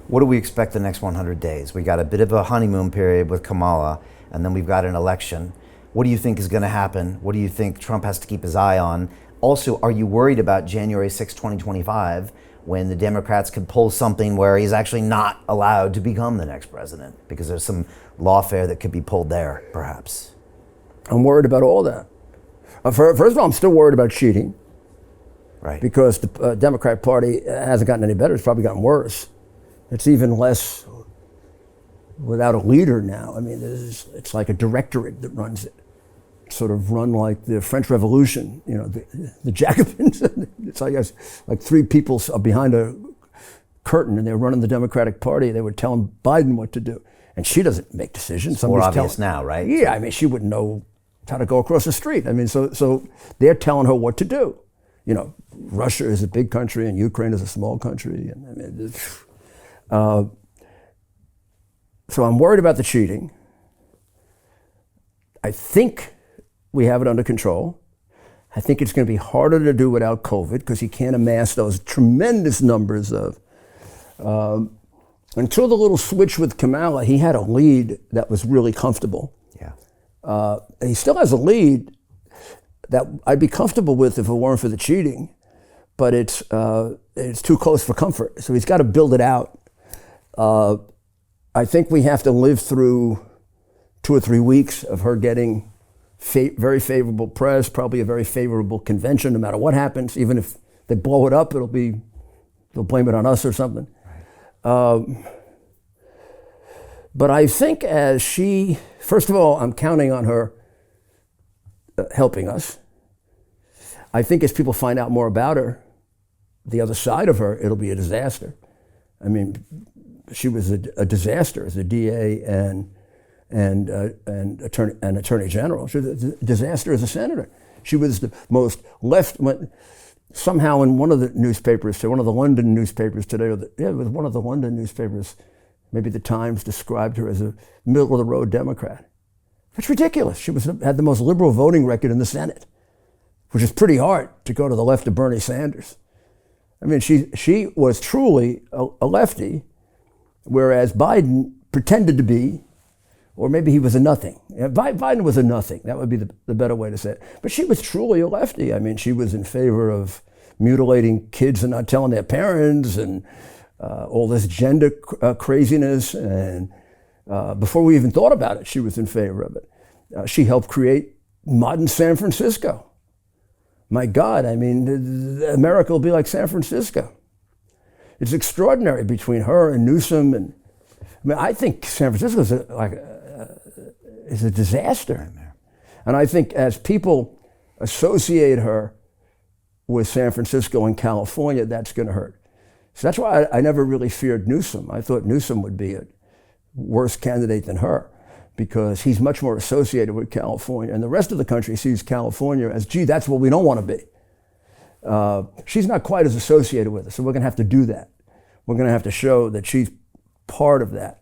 What do we expect the next 100 days? We got a bit of a honeymoon period with Kamala, and then we've got an election. What do you think is going to happen? What do you think Trump has to keep his eye on? Also, are you worried about January 6, 2025, when the Democrats could pull something where he's actually not allowed to become the next president? Because there's some lawfare that could be pulled there, perhaps. I'm worried about all that. First of all, I'm still worried about cheating. Right. Because the Democrat Party hasn't gotten any better. It's probably gotten worse. It's even less without a leader now. I mean, it's like a directorate that runs it. It's sort of run like the French Revolution, you know, the Jacobins. It's like three people are behind a curtain and they're running the Democratic Party. They were telling Biden what to do. And she doesn't make decisions. It's more obvious now, right? Yeah, I mean, she wouldn't know how to go across the street. I mean, so they're telling her what to do. You know, Russia is a big country and Ukraine is a small country. And I mean, so I'm worried about the cheating. I think we have it under control. I think it's going to be harder to do without COVID because you can't amass those tremendous numbers of. Until the little switch with Kamala, he had a lead that was really comfortable. Yeah. He still has a lead that I'd be comfortable with if it weren't for the cheating, but it's too close for comfort. So he's got to build it out. I think we have to live through 2 or 3 weeks of her getting very favorable press, probably a very favorable convention, no matter what happens. Even if they blow it up, they'll blame it on us or something. But I think first of all, I'm counting on her helping us. I think as people find out more about her, the other side of her, it'll be a disaster. I mean, she was a disaster as a DA and attorney general. She was a disaster as a senator. She was the most somehow in one of the newspapers, one of the London newspapers today, it was one of the London newspapers, maybe the Times described her as a middle-of-the-road Democrat. It's ridiculous. She had the most liberal voting record in the Senate, which is pretty hard to go to the left of Bernie Sanders. I mean, she was truly a lefty, whereas Biden pretended to be, or maybe he was a nothing. Biden was a nothing. That would be the better way to say it. But she was truly a lefty. I mean, she was in favor of mutilating kids and not telling their parents and all this gender craziness. And before we even thought about it, she was in favor of it. She helped create modern San Francisco. My God, I mean, America will be like San Francisco. It's extraordinary between her and Newsom. And I mean, I think San Francisco is a disaster. And I think as people associate her with San Francisco and California, that's going to hurt. So that's why I never really feared Newsom. I thought Newsom would be a worse candidate than her because he's much more associated with California. And the rest of the country sees California as, gee, that's what we don't want to be. She's not quite as associated with us, so we're going to have to do that. We're going to have to show that she's part of that.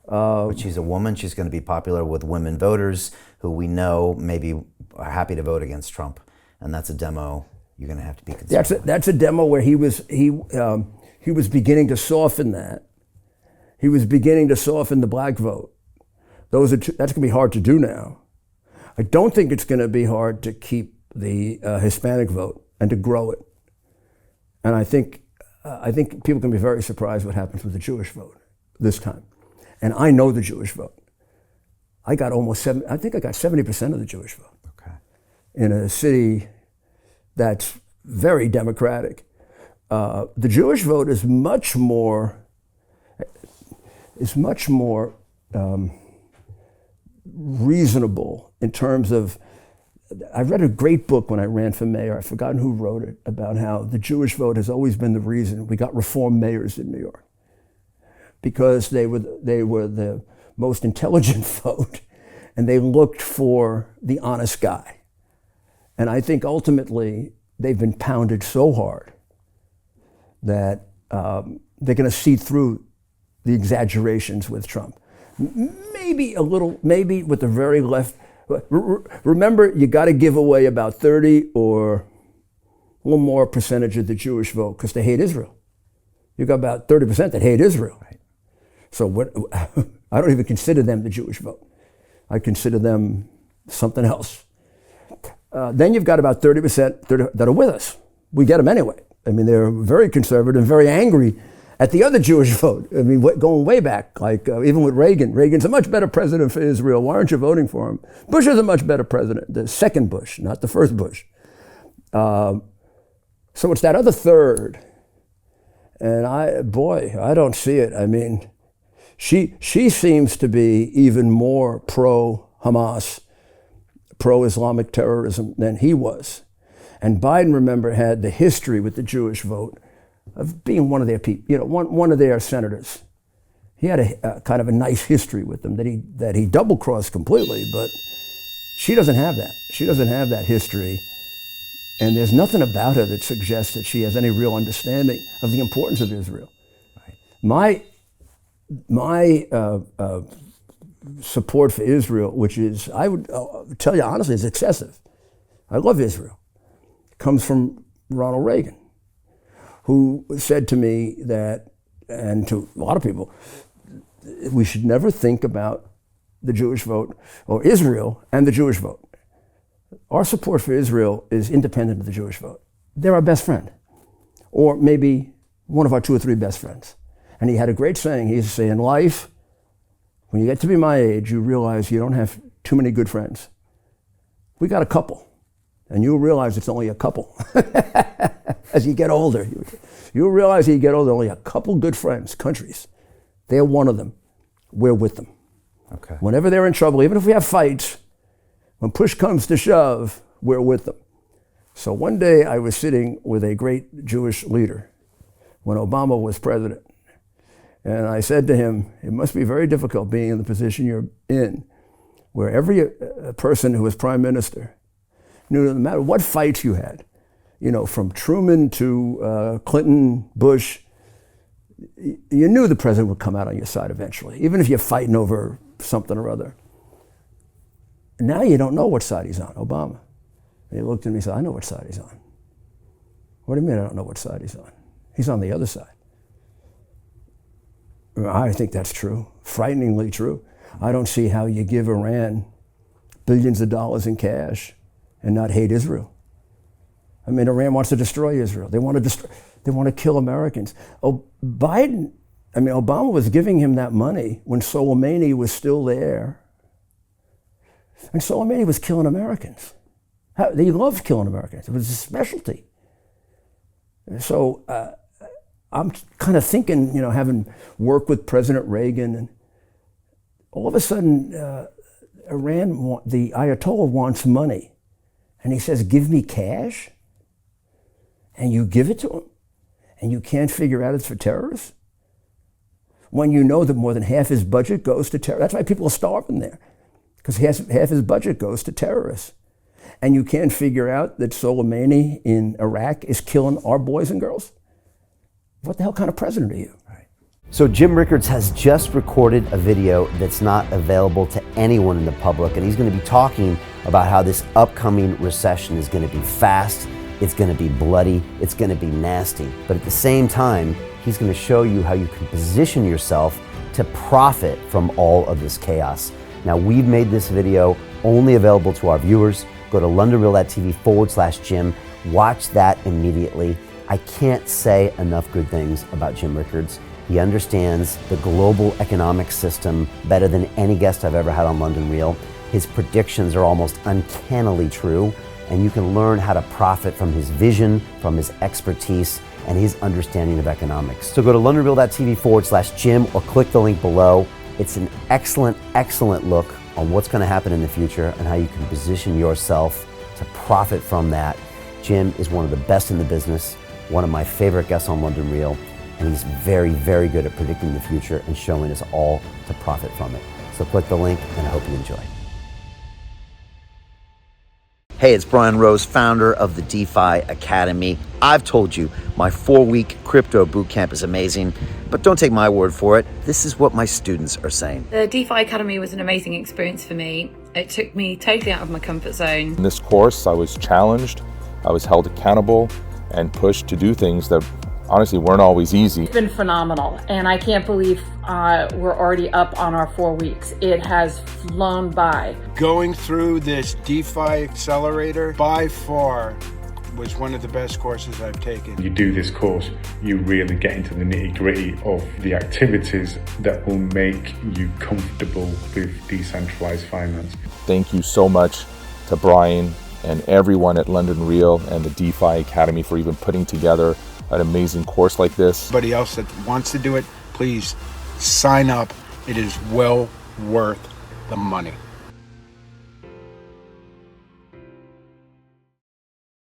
But she's a woman. She's going to be popular with women voters who we know maybe are happy to vote against Trump, and that's a demo you're going to have to be concerned with. That's a demo where he was beginning to soften that. He was beginning to soften the black vote. That's going to be hard to do now. I don't think it's going to be hard to keep the Hispanic vote and to grow it. And I think people can be very surprised what happens with the Jewish vote this time. And I know the Jewish vote. I think I got 70% of the Jewish vote. Okay. In a city that's very democratic. The Jewish vote is much more reasonable in terms of, I read a great book when I ran for mayor, I've forgotten who wrote it, about how the Jewish vote has always been the reason we got reform mayors in New York. Because they were the most intelligent vote, and they looked for the honest guy. And I think ultimately they've been pounded so hard that they're going to see through the exaggerations with Trump. Maybe with the very left. Remember, you got to give away about 30 or a little more percentage of the Jewish vote because they hate Israel. You got about 30% that hate Israel. Right. So what? I don't even consider them the Jewish vote. I consider them something else. Then you've got about 30% that are with us. We get them anyway. I mean, they're very conservative, very angry at the other Jewish vote. I mean, going way back, like even with Reagan. Reagan's a much better president for Israel. Why aren't you voting for him? Bush is a much better president, the second Bush, not the first Bush. So it's that other third. And I don't see it. I mean, she seems to be even more pro-Hamas, pro-Islamic terrorism than he was. And Biden, remember, had the history with the Jewish vote of being one of their people, one of their senators. He had a kind of a nice history with them that he double-crossed completely, but she doesn't have that. She doesn't have that history. And there's nothing about her that suggests that she has any real understanding of the importance of Israel. Right. My support for Israel, which is, I would tell you honestly, is excessive. I love Israel. It comes from Ronald Reagan, who said to me that, and to a lot of people, we should never think about the Jewish vote or Israel and the Jewish vote. Our support for Israel is independent of the Jewish vote. They're our best friend, or maybe one of our 2 or 3 best friends. And he had a great saying. He used to say, in life, when you get to be my age, you realize you don't have too many good friends. We got a couple, and you'll realize it's only a couple. As you get older, you'll realize as you get older, only a couple good friends, countries. They're one of them. We're with them. Okay. Whenever they're in trouble, even if we have fights, when push comes to shove, we're with them. So one day I was sitting with a great Jewish leader when Obama was president. And I said to him, it must be very difficult being in the position you're in, where every person who was prime minister knew no matter what fights you had, from Truman to Clinton, Bush, you knew the president would come out on your side eventually, even if you're fighting over something or other. Now you don't know what side he's on, Obama. And he looked at me and said, I know what side he's on. What do you mean I don't know what side he's on? He's on the other side. I think that's true, frighteningly true. I don't see how you give Iran billions of dollars in cash and not hate Israel. I mean, Iran wants to destroy Israel. They want to kill Americans. Obama was giving him that money when Soleimani was still there. And Soleimani was killing Americans. He loved killing Americans. It was his specialty. So I'm kind of thinking, having worked with President Reagan, and all of a sudden, Iran, the Ayatollah wants money. And he says, give me cash? And you give it to him? And you can't figure out it's for terrorists? When you know that more than half his budget goes to terrorists. That's why people are starving there, because half his budget goes to terrorists. And you can't figure out that Soleimani in Iraq is killing our boys and girls? What the hell kind of president are you? Right. So Jim Rickards has just recorded a video that's not available to anyone in the public, and he's going to be talking about how this upcoming recession is going to be fast, it's going to be bloody, it's going to be nasty. But at the same time, he's going to show you how you can position yourself to profit from all of this chaos. Now, we've made this video only available to our viewers. Go to londonreal.tv/Jim. Watch that immediately. I can't say enough good things about Jim Rickards. He understands the global economic system better than any guest I've ever had on London Real. His predictions are almost uncannily true, and you can learn how to profit from his vision, from his expertise, and his understanding of economics. So go to londonreal.tv/Jim or click the link below. It's an excellent, excellent look on what's going to happen in the future and how you can position yourself to profit from that. Jim is one of the best in the business, one of my favorite guests on London Real, and he's very, very good at predicting the future and showing us all to profit from it. So click the link, and I hope you enjoy. Hey, it's Brian Rose, founder of the DeFi Academy. I've told you my 4-week crypto bootcamp is amazing, but don't take my word for it. This is what my students are saying. The DeFi Academy was an amazing experience for me. It took me totally out of my comfort zone. In this course, I was challenged, I was held accountable, and pushed to do things that honestly weren't always easy. It's been phenomenal, and I can't believe we're already up on our 4 weeks. It has flown by. Going through this DeFi accelerator by far was one of the best courses I've taken. You do this course, you really get into the nitty-gritty of the activities that will make you comfortable with decentralized finance. Thank you so much to Brian and everyone at London Real and the DeFi Academy for even putting together an amazing course like this. Anybody else that wants to do it, please sign up. It is well worth the money.